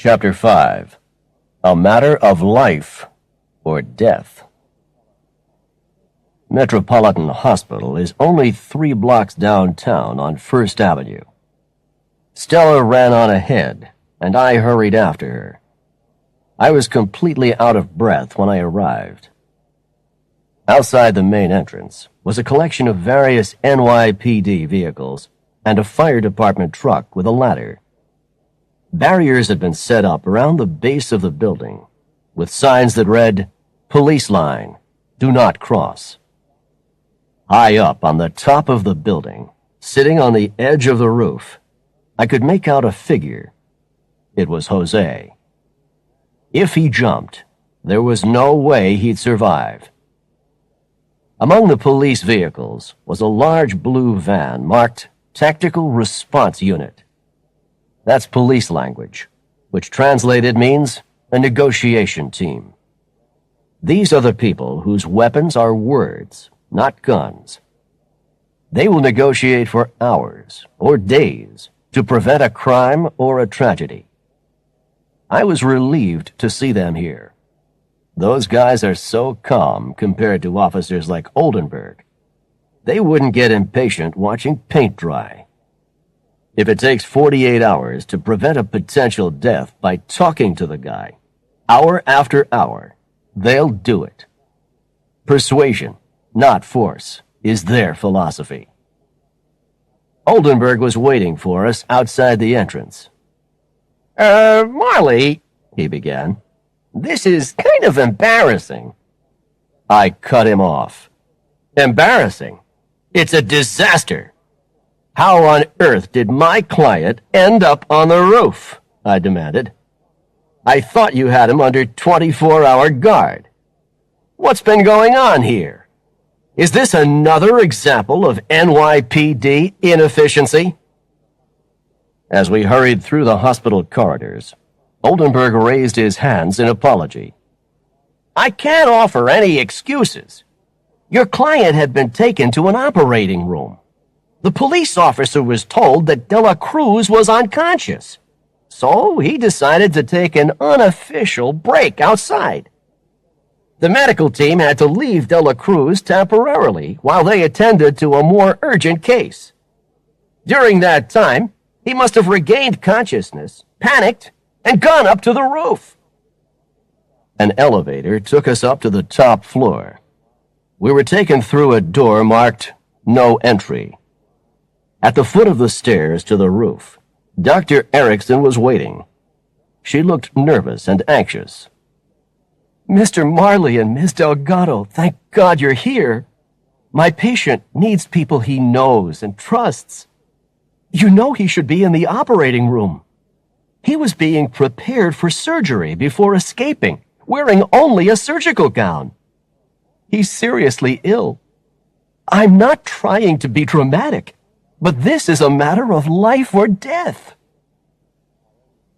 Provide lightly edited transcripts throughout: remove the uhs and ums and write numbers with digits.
Chapter 5. A Matter of Life or Death. Metropolitan Hospital is only 3 blocks downtown on First Avenue. Stella ran on ahead, and I hurried after her. I was completely out of breath when I arrived. Outside the main entrance was a collection of various NYPD vehicles and a fire department truck with a ladder. Barriers had been set up around the base of the building, with signs that read, "Police line, do not cross." High up on the top of the building, sitting on the edge of the roof, I could make out a figure. It was Jose. If he jumped, there was no way he'd survive. Among the police vehicles was a large blue van marked Tactical Response Unit. That's police language, which translated means a negotiation team. These are the people whose weapons are words, not guns. They will negotiate for hours or days to prevent a crime or a tragedy. I was relieved to see them here. Those guys are so calm compared to officers like Oldenburg. They wouldn't get impatient watching paint dry. If it takes 48 hours to prevent a potential death by talking to the guy, hour after hour, they'll do it. Persuasion, not force, is their philosophy. Oldenburg was waiting for us outside the entrance. Marley, he began, this is kind of embarrassing. I cut him off. Embarrassing? It's a disaster. How on earth did my client end up on the roof? I demanded. I thought you had him under 24-hour guard. What's been going on here? Is this another example of NYPD inefficiency? As we hurried through the hospital corridors, Oldenburg raised his hands in apology. I can't offer any excuses. Your client had been taken to an operating room. The police officer was told that De La Cruz was unconscious, so he decided to take an unofficial break outside. The medical team had to leave De La Cruz temporarily while they attended to a more urgent case. During that time, he must have regained consciousness, panicked, and gone up to the roof. An elevator took us up to the top floor. We were taken through a door marked "No Entry." At the foot of the stairs to the roof, Dr. Erickson was waiting. She looked nervous and anxious. Mr. Marley and Ms. Delgado, thank God you're here. My patient needs people he knows and trusts. You know he should be in the operating room. He was being prepared for surgery before escaping, wearing only a surgical gown. He's seriously ill. I'm not trying to be dramatic, but this is a matter of life or death.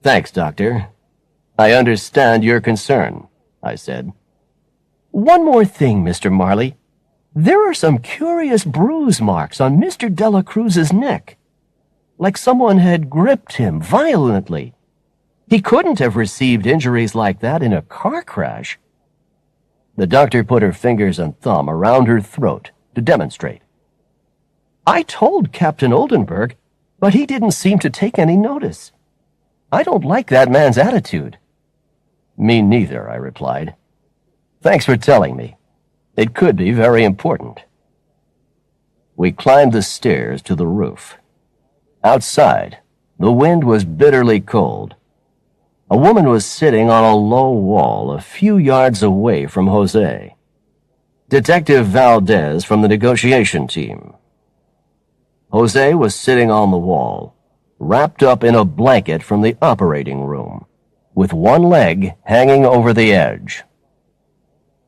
Thanks, Doctor. I understand your concern, I said. One more thing, Mr. Marley. There are some curious bruise marks on Mr. De La Cruz's neck, like someone had gripped him violently. He couldn't have received injuries like that in a car crash. The doctor put her fingers and thumb around her throat to demonstrate. I told Captain Oldenburg, but he didn't seem to take any notice. I don't like that man's attitude. Me neither, I replied. Thanks for telling me. It could be very important. We climbed the stairs to the roof. Outside, the wind was bitterly cold. A woman was sitting on a low wall a few yards away from Jose. Detective Valdez from the negotiation team. Jose was sitting on the wall, wrapped up in a blanket from the operating room, with one leg hanging over the edge.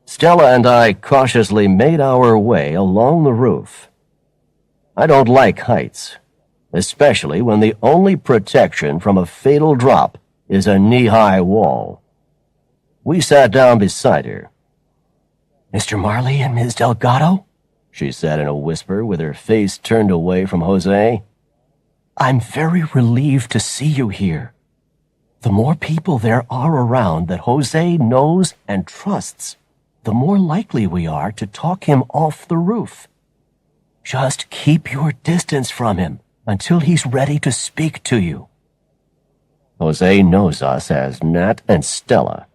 Stella and I cautiously made our way along the roof. I don't like heights, especially when the only protection from a fatal drop is a knee-high wall. We sat down beside her. Mr. Marley and Ms. Delgado, she said in a whisper with her face turned away from Jose. I'm very relieved to see you here. The more people there are around that Jose knows and trusts, the more likely we are to talk him off the roof. Just keep your distance from him until he's ready to speak to you. Jose knows us as Nat and Stella.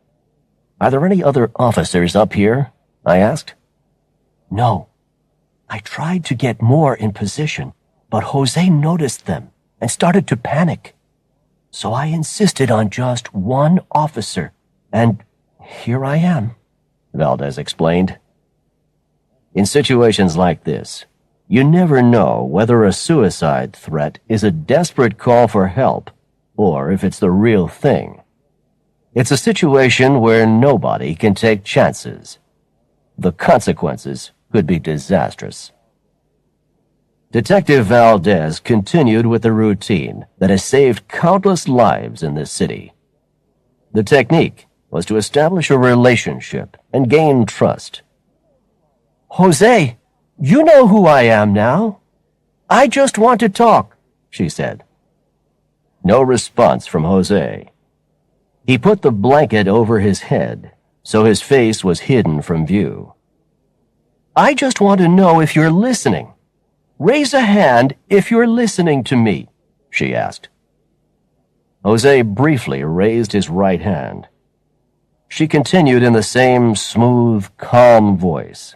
Are there any other officers up here? I asked. No. I tried to get more in position, but Jose noticed them and started to panic. So I insisted on just one officer, and here I am, Valdez explained. In situations like this, you never know whether a suicide threat is a desperate call for help or if it's the real thing. It's a situation where nobody can take chances. The consequences could be disastrous. Detective Valdez continued with the routine that has saved countless lives in this city. The technique was to establish a relationship and gain trust. Jose, you know who I am now. I just want to talk, she said. No response from Jose. He put the blanket over his head, so his face was hidden from view. I just want to know if you're listening. Raise a hand if you're listening to me, she asked. Jose briefly raised his right hand. She continued in the same smooth, calm voice.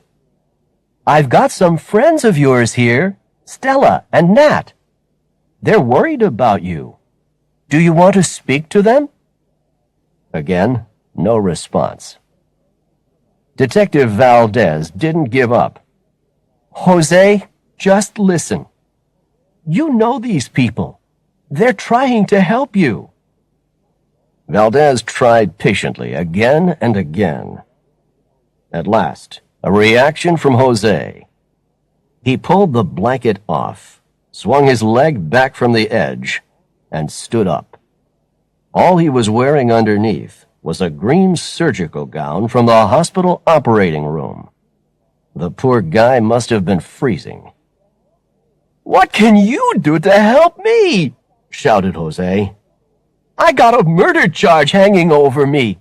I've got some friends of yours here, Stella and Nat. They're worried about you. Do you want to speak to them? Again, no response. Detective Valdez didn't give up. Jose, just listen. You know these people. They're trying to help you. Valdez tried patiently again and again. At last, a reaction from Jose. He pulled the blanket off, swung his leg back from the edge, and stood up. All he was wearing underneath was a green surgical gown from the hospital operating room. The poor guy must have been freezing. What can you do to help me? Shouted Jose. I got a murder charge hanging over me.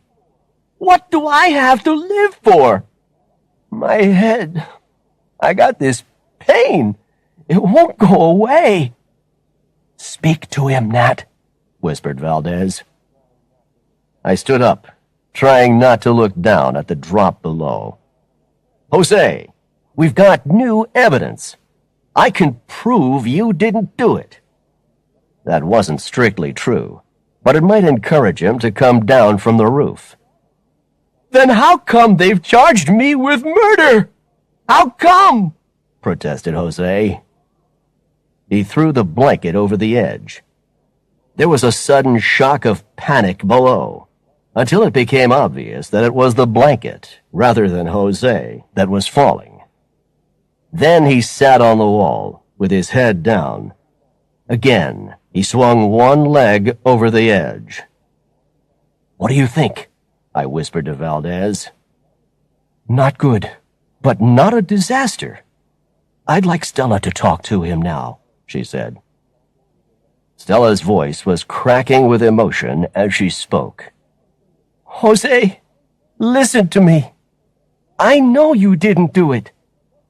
What do I have to live for? My head. I got this pain. It won't go away. Speak to him, Nat, whispered Valdez. I stood up, trying not to look down at the drop below. Jose, we've got new evidence. I can prove you didn't do it. That wasn't strictly true, but it might encourage him to come down from the roof. Then how come they've charged me with murder? How come? Protested Jose. He threw the blanket over the edge. There was a sudden shock of panic below, until it became obvious that it was the blanket, rather than Jose, that was falling. Then he sat on the wall, with his head down. Again, he swung one leg over the edge. What do you think? I whispered to Valdez. Not good, but not a disaster. I'd like Stella to talk to him now, she said. Stella's voice was cracking with emotion as she spoke. Jose, listen to me. I know you didn't do it.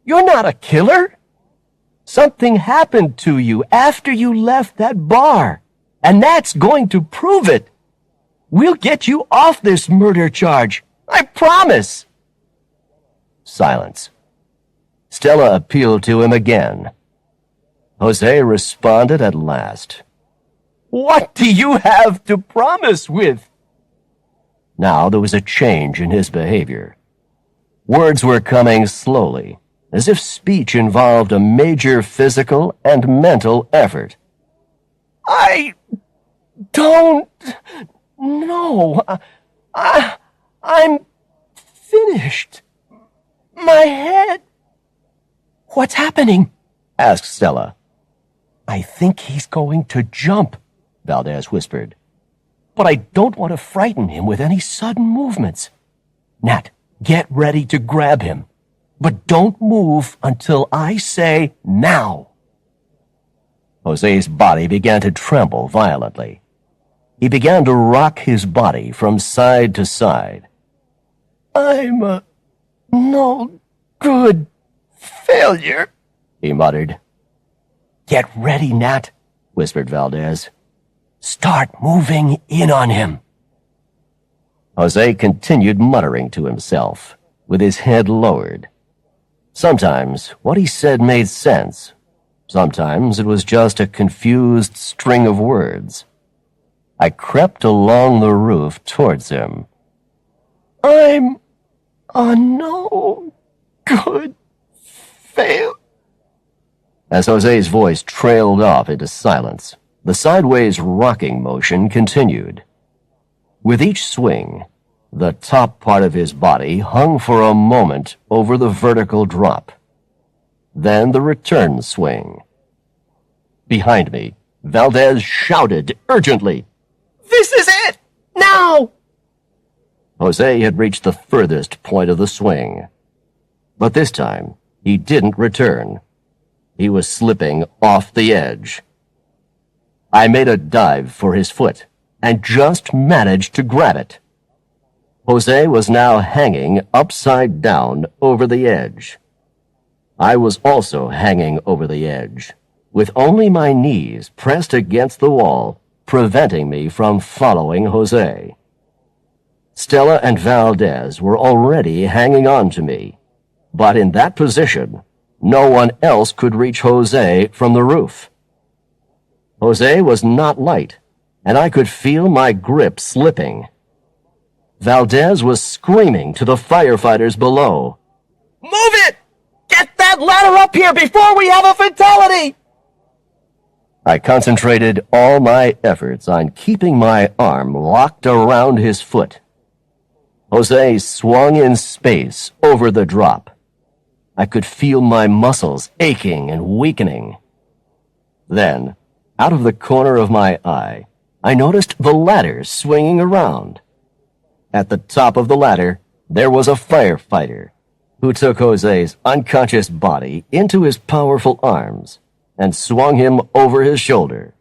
You're not a killer. Something happened to you after you left that bar, and that's going to prove it. We'll get you off this murder charge. I promise. Silence. Stella appealed to him again. Jose responded at last. What do you have to promise with? Now there was a change in his behavior. Words were coming slowly, as if speech involved a major physical and mental effort. I don't know. I'm finished. My head. What's happening? Asked Stella. I think he's going to jump, Valdez whispered. But I don't want to frighten him with any sudden movements. Nat, get ready to grab him. But don't move until I say now. Jose's body began to tremble violently. He began to rock his body from side to side. I'm a no good failure, he muttered. Get ready, Nat, whispered Valdez. Start moving in on him. Jose continued muttering to himself, with his head lowered. Sometimes what he said made sense. Sometimes it was just a confused string of words. I crept along the roof towards him. I'm a no good fail. As Jose's voice trailed off into silence, the sideways rocking motion continued. With each swing, the top part of his body hung for a moment over the vertical drop. Then the return swing. Behind me, Valdez shouted urgently, This is it! Now! Jose had reached the furthest point of the swing. But this time, he didn't return. He was slipping off the edge. I made a dive for his foot and just managed to grab it. Jose was now hanging upside down over the edge. I was also hanging over the edge, with only my knees pressed against the wall, preventing me from following Jose. Stella and Valdez were already hanging on to me, but in that position, no one else could reach Jose from the roof. Jose was not light, and I could feel my grip slipping. Valdez was screaming to the firefighters below. Move it! Get that ladder up here before we have a fatality! I concentrated all my efforts on keeping my arm locked around his foot. Jose swung in space over the drop. I could feel my muscles aching and weakening. Then, out of the corner of my eye, I noticed the ladder swinging around. At the top of the ladder, there was a firefighter who took Jose's unconscious body into his powerful arms and swung him over his shoulder.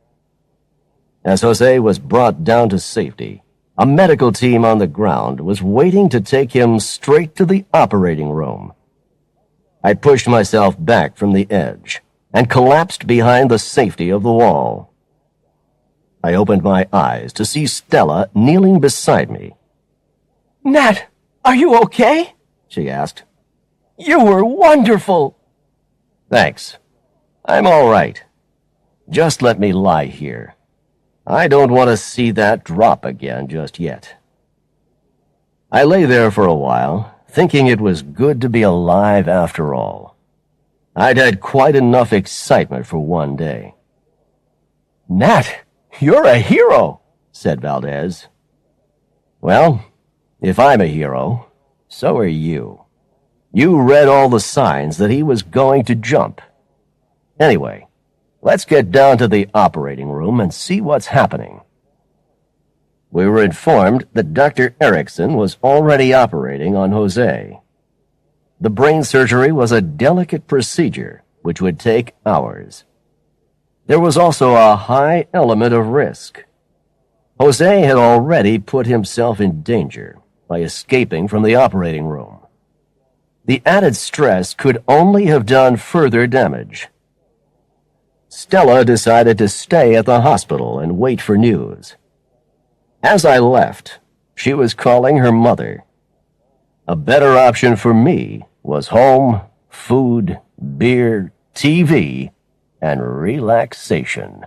As Jose was brought down to safety, a medical team on the ground was waiting to take him straight to the operating room. I pushed myself back from the edge and collapsed behind the safety of the wall. I opened my eyes to see Stella kneeling beside me. Nat, are you okay? She asked. You were wonderful. Thanks. I'm all right. Just let me lie here. I don't want to see that drop again just yet. I lay there for a while, thinking it was good to be alive after all. I'd had quite enough excitement for one day. Nat, you're a hero, said Valdez. Well, if I'm a hero, so are you. You read all the signs that he was going to jump. Anyway, let's get down to the operating room and see what's happening. We were informed that Dr. Erickson was already operating on Jose. The brain surgery was a delicate procedure which would take hours. There was also a high element of risk. Jose had already put himself in danger by escaping from the operating room. The added stress could only have done further damage. Stella decided to stay at the hospital and wait for news. As I left, she was calling her mother. A better option for me was home, food, beer, TV, and relaxation.